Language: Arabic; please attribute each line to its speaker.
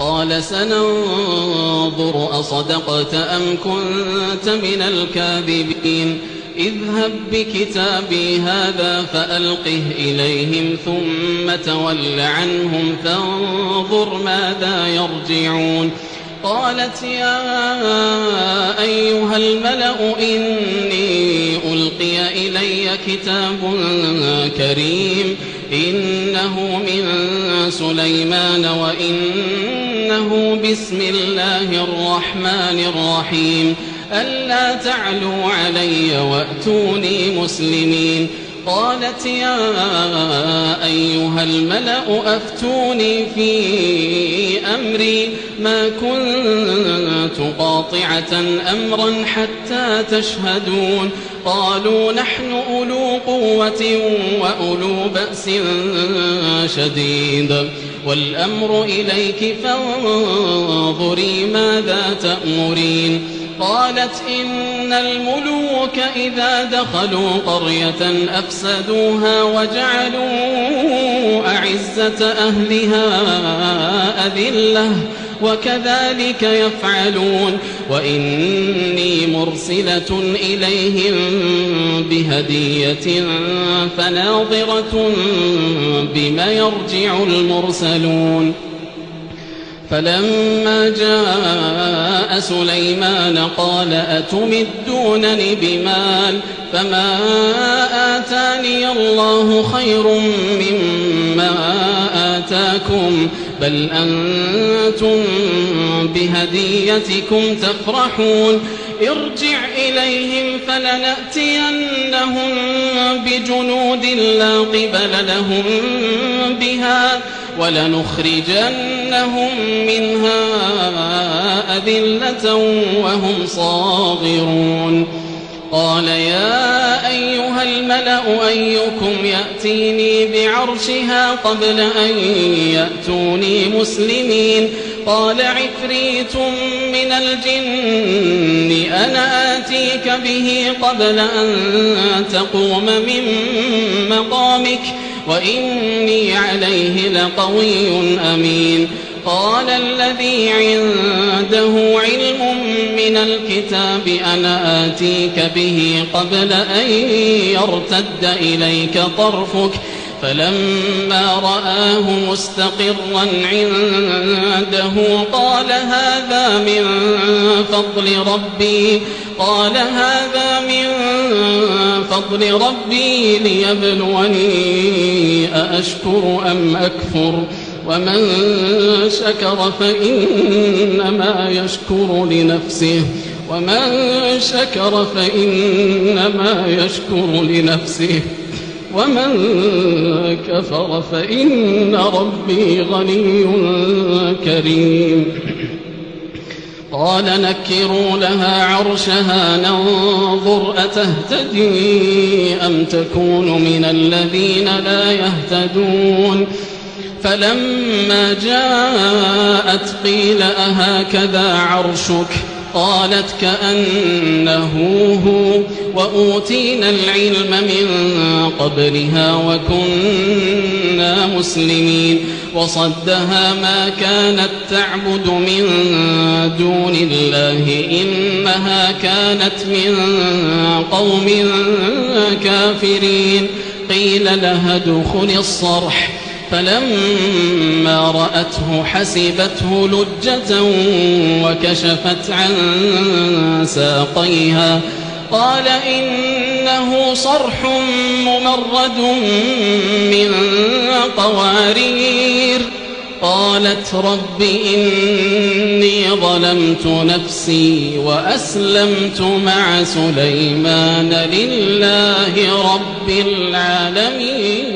Speaker 1: قال سننظر أصدقت أم كنت من الكاذبين اذهب بكتابي هذا فألقه إليهم ثم تول عنهم فانظر ماذا يرجعون قالت يا أيها الملأ إني ألقي إلي كتاب كريم إنه من سليمان وإنه بسم الله الرحمن الرحيم ألا تعلوا علي وأتوني مسلمين قالت يا أيها الملأ أفتوني في أمري ما كنت قاطعة أمرا حتى تشهدون قالوا نحن أولو قوة وأولو بأس شديد والأمر إليك فانظري ماذا تأمرين قالت إن الملوك إذا دخلوا قرية أفسدوها وجعلوا أعزة أهلها أذلة وكذلك يفعلون وإني مرسلة إليهم بهدية فناظرة بما يرجع المرسلون فلما جاء سليمان قال أتمدونني بمال فما آتاني الله خير مما آتاكم بل أنتم بهديتكم تفرحون ارجع إليهم فلنأتينهم بجنود لا قبل لهم بها ولنخرجنهم منها أذلة وهم صاغرون قال يا أيها الملأ أيكم يأتيني بعرشها قبل أن يأتوني مسلمين قال عفريت من الجن أنا آتيك به قبل أن تقوم من مقامك وإني عليه لقوي أمين قال الذي عنده علم من الكتاب أنا آتيك به قبل أن يرتد إليك طرفك فلما رآه مستقرا عنده قال هذا من فضل ربي ليبلوني أأشكر أم أكفر ومن شكر فإنما يشكر لنفسه ومن كفر فإن ربي غني كريم قال نكروا لها عرشها ننظر أتهتدي أم تكون من الذين لا يهتدون فلما جاءت قيل أهكذا عرشك قالت كأنه هو وأوتينا العلم من قبلها وكنا مسلمين وصدها ما كانت تعبد من دون الله إنها كانت من قوم كافرين قيل لها ادخل الصرح فلما رأته حسبته لجة وكشفت عن ساقيها قال إنه صرح ممرد من قوارير قالت رب إني ظلمت نفسي وأسلمت مع سليمان لله رب العالمين